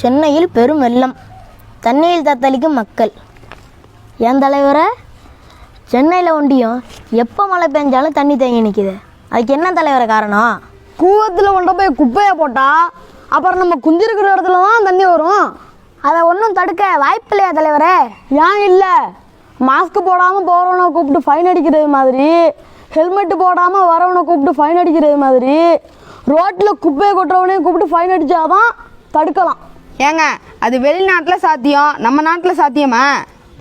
சென்னையில் பெரும் வெள்ளம், தண்ணீரில் தத்தளிக்கும் மக்கள். என் தலைவரை, சென்னையில் ஒண்டியும் எப்போ மழை பெஞ்சாலும் தண்ணி தேங்கி நிற்கிது. அதுக்கு என்ன தலைவரை காரணம்? கூவத்தில் கொண்டு போய் குப்பையை போட்டால் அப்புறம் நம்ம குந்திருக்கிற இடத்துல தான் தண்ணி வரும். அதை ஒன்றும் தடுக்க வாய்ப்பு இல்லையா தலைவரே? ஏன் இல்லை? மாஸ்க் போடாமல் போகிறவனை கூப்பிட்டு ஃபைன் அடிக்கிறது மாதிரி, ஹெல்மெட்டு போடாமல் வரவனை கூப்பிட்டு ஃபைன் அடிக்கிறது மாதிரி, ரோட்டில் குப்பையை கொட்டுறவனையும் கூப்பிட்டு ஃபைன் அடித்தாதான் தடுக்கலாம். ஏங்க, அது வெளிநாட்டில் சாத்தியம், நம்ம நாட்டில் சாத்தியமா?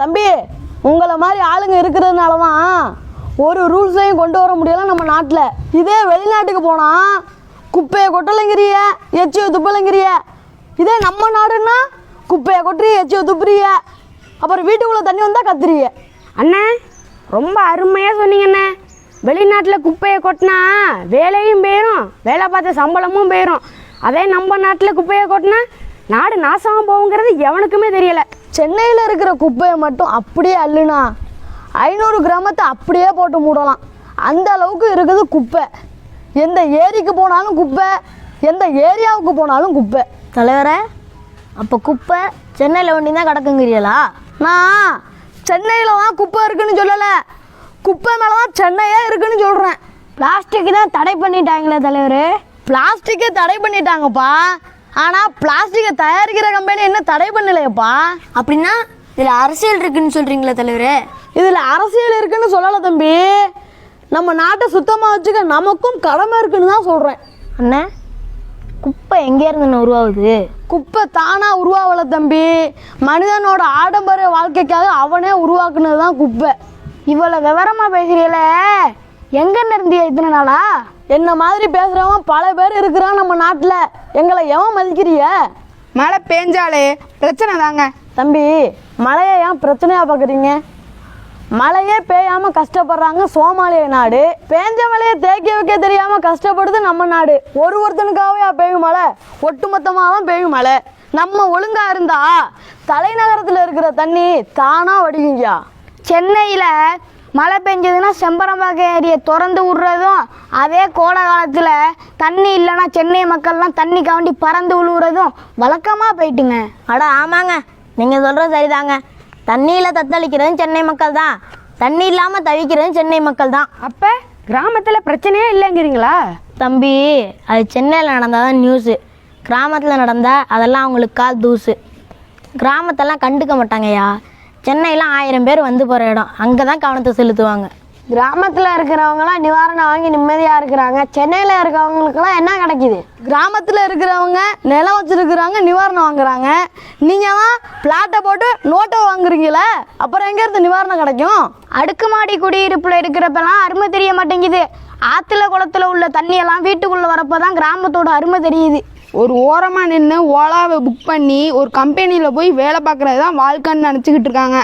தம்பி, உங்களை மாதிரி ஆளுங்க இருக்கிறதுனால தான் ஒரு ரூல்ஸையும் கொண்டு வர முடியல நம்ம நாட்டில். இதே வெளிநாட்டுக்கு போனால் குப்பையை கொட்டலைங்கிறிய, எச்சியை துப்பலைங்கிறிய. இதே நம்ம நாடுன்னா குப்பையை கொட்டுறிய, எச்சியை துப்புறிய, அப்புறம் வீட்டுக்குள்ளே தண்ணி வந்தால் கத்துறிய. அண்ணே, ரொம்ப அருமையாக சொன்னீங்கண்ணே. வெளிநாட்டில் குப்பையை கொட்டினா வேலையும் போயிடும், வேலை பார்த்த சம்பளமும் போயிடும். அதே நம்ம நாட்டில் குப்பையை கொட்டினா நாடு நாசமாக போகுங்கிறது எவனுக்குமே தெரியலை. சென்னையில் இருக்கிற குப்பையை மட்டும் அப்படியே அள்ளுனா 500 கிராமத்தை அப்படியே போட்டு மூடலாம். அந்த அளவுக்கு இருக்குது குப்பை. எந்த ஏரிக்கு போனாலும் குப்பை, எந்த ஏரியாவுக்கு போனாலும் குப்பை. தலைவரை, அப்போ குப்பை சென்னையில் ஒண்டி தான் கிடக்குங்கிறீங்களா? நான் சென்னையில் தான் குப்பை இருக்குன்னு சொல்லலை, குப்பை மேலே தான் சென்னையே இருக்குன்னு சொல்கிறேன். பிளாஸ்டிக் தான் தடை பண்ணிட்டாங்களே தலைவர். பிளாஸ்டிக்கை தடை பண்ணிட்டாங்கப்பா, ஆனால் பிளாஸ்டிக்கை தயாரிக்கிற கம்பெனி என்ன தடை பண்ணலையப்பா. அப்படின்னா இதில் அரசியல் இருக்குன்னு சொல்கிறீங்களா தலைவர்? இதில் அரசியல் இருக்குன்னு சொல்லலை தம்பி, நம்ம நாட்டை சுத்தமாக வச்சுக்க நமக்கும் கடமை இருக்குன்னு தான் சொல்கிறேன். அண்ணா, குப்பை எங்கேருந்து உருவாகுது? குப்பை தானாக உருவாகலை தம்பி, மனிதனோட ஆடம்பர வாழ்க்கைக்காக அவனே உருவாக்குனது தான் குப்பை. இவ்வளோ விவரமாக பேசுகிறீங்கள, எங்கன்னு இருந்தியா இத்தனை நாளா? என்ன மாதிரி பேசுகிறவன் பல பேர் இருக்கிறான் நம்ம நாட்டில். எங்களை எவன் மதிக்கிறிய? மழை பெஞ்சாலே பிரச்சனை தாங்க. தம்பி, மழையை ஏன் பிரச்சனையாக பார்க்குறீங்க? மழையே பெய்யாமல் கஷ்டப்படுறாங்க சோமாலிய நாடு, பேஞ்ச மழையை தேக்கி வைக்க தெரியாமல் கஷ்டப்படுது நம்ம நாடு. ஒருத்தனுக்காகவே பெய்யும் மழை, ஒட்டுமொத்தமாக தான் பெய்யும் மழை. நம்ம ஒழுங்காக இருந்தா தலைநகரத்தில் இருக்கிற தண்ணி தானாக வடிக்குங்கயா. சென்னையில் மழை பெஞ்சதுன்னா செம்பரம்பாக்கம் ஏரியை திறந்து விட்றதும், அதே கோடை காலத்தில் தண்ணி இல்லைன்னா சென்னை மக்கள்லாம் தண்ணி காண்டி பறந்து விழுவுறதும் வழக்கமாக போயிட்டுங்க. அட ஆமாங்க, நீங்கள் சொல்கிறது சரிதாங்க. தண்ணியில் தத்தளிக்கிறதும் சென்னை மக்கள் தான், தண்ணி இல்லாமல் தவிக்கிறதும் சென்னை மக்கள் தான். அப்போ கிராமத்தில் பிரச்சனையே இல்லைங்கிறீங்களா? தம்பி, அது சென்னையில் நடந்தால் தான் நியூஸு, கிராமத்தில் நடந்தால் அதெல்லாம் அவங்களுக்கு கால் தூசு. கிராமத்தெல்லாம் கண்டுக்க மாட்டாங்கய்யா. சென்னையில் 1000 பேர் வந்து போகிற இடம், அங்கே தான் கவனத்தை செலுத்துவாங்க. கிராமத்தில் இருக்கிறவங்களாம் நிவாரணம் வாங்கி நிம்மதியாக இருக்கிறாங்க, சென்னையில் இருக்கிறவங்களுக்கெல்லாம் என்ன கிடைக்கிது? கிராமத்தில் இருக்கிறவங்க நிலம் வச்சுருக்குறாங்க, நிவாரணம் வாங்குறாங்க. நீங்கள் தான் பிளாட்டை போட்டு நோட்டை வாங்குறீங்களே, அப்புறம் எங்கேருந்து நிவாரணம் கிடைக்கும்? அடுக்குமாடி குடியிருப்பில் இருக்கிறப்பெல்லாம் அருமை தெரிய மாட்டேங்குது. ஆற்றுல குளத்தில் உள்ள தண்ணியெல்லாம் வீட்டுக்குள்ளே வரப்போ தான் கிராமத்தோட அருமை தெரியுது. ஒரு ஓரமாக நின்று ஓலாவை புக் பண்ணி ஒரு கம்பெனியில் போய் வேலை பார்க்குறது தான் வாழ்க்கைன்னு நினச்சிக்கிட்டு இருக்காங்க.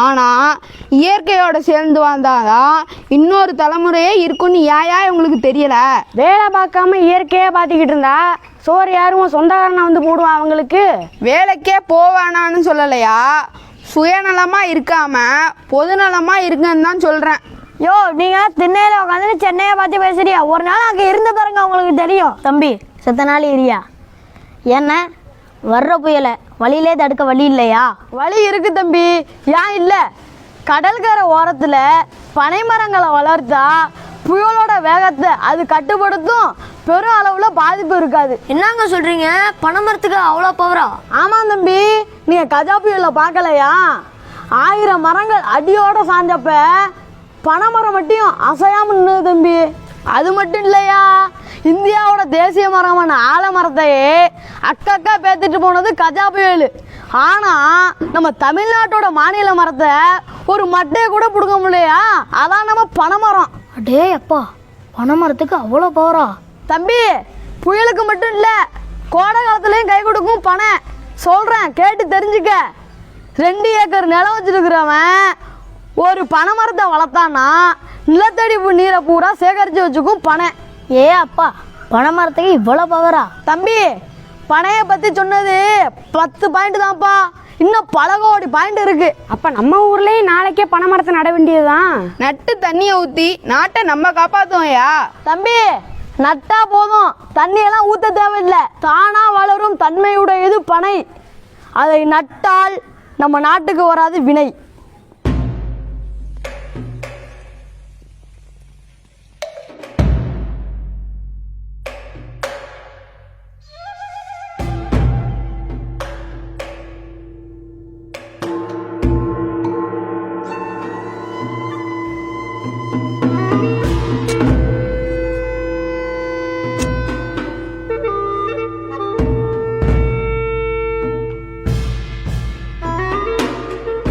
ஆனால் இயற்கையோடு சேர்ந்து வந்தாதான் இன்னொரு தலைமுறையே இருக்குன்னு ஏன் இவங்களுக்கு தெரியலை? வேலை பார்க்காம இயற்கையாக பார்த்துக்கிட்டு இருந்தா சோறு யாரும் சொந்தக்காரனை வந்து போடுவான் அவங்களுக்கு. வேலைக்கே போவேனான்னு சொல்லலையா, சுயநலமாக இருக்காமல் பொதுநலமாக இருக்குன்னு தான் சொல்கிறேன். யோ, நீங்கள் திண்ணையில் உட்காந்து சென்னையை பார்த்து பேசுறியா? ஒரு நாள் அங்கே இருந்து பாருங்க, உங்களுக்கு தெரியும். தம்பி, செத்த நாள் ஏரியா என்ன வர்ற புயலை வழியிலே தடுக்க வழி இல்லையா? வழி இருக்கு தம்பி, ஏன் இல்லை? கடற்கரை ஓரத்தில் பனைமரங்களை வளர்த்தா புயலோட வேகத்தை அது கட்டுப்படுத்தும், பெரும் அளவில் பாதிப்பு இருக்காது. என்னங்க சொல்கிறீங்க? பனைமரத்துக்கு அவ்வளோ பவரா? ஆமாம் தம்பி, நீங்கள் கஜா புயலை பார்க்கலையா? 1000 மரங்கள் அடியோட சாஞ்சப்ப பனைமரம் மட்டும் அசையாமல் நின்னுது தம்பி. அது மட்டும் இல்லையா, இந்தியாவோட தேசிய மரமான ஆலமரத்தையே அக்கா பேத்துட்டு போனது கஜா புயல். ஆனால் நம்ம தமிழ்நாட்டோட மாநில மரத்தை ஒரு மட்டையை கூட பிடுங்க முடியலையா, அதான் நம்ம பனைமரம். அடே அப்பா, பனைமரத்துக்கு அவ்வளோ பவரா? தம்பி, புயலுக்கு மட்டும் இல்லை, கோடை காலத்துலேயும் கை கொடுக்கும் பனை. சொல்கிறேன், கேட்டு தெரிஞ்சுக்க. 2 ஏக்கர் நிலம் வச்சுருக்கிறவன் ஒரு பனைமரத்தை வளர்த்தான்னா நிலத்தடி நீரை பூரா சேகரித்து வச்சுக்கும் பனை. ஏ அப்பா, பனைமரத்துக்கு இவ்வளோ பவரா? தம்பி, பனையை பற்றி சொன்னது 10 பாயிண்ட் தான்ப்பா, இன்னும் பல கோடி பாயிண்ட் இருக்குது. அப்போ நம்ம ஊர்லேயும் நாளைக்கே பனைமரத்தை நட வேண்டியதுதான். நட்டு தண்ணியை ஊற்றி நாட்டை நம்ம காப்பாற்றுவோம்யா. தம்பி, நட்டா போதும், தண்ணியெல்லாம் ஊற்ற தேவையில்லை. தானாக வளரும் தன்மையுடையது பனை. அதை நட்டால் நம்ம நாட்டுக்கு வராது வினை.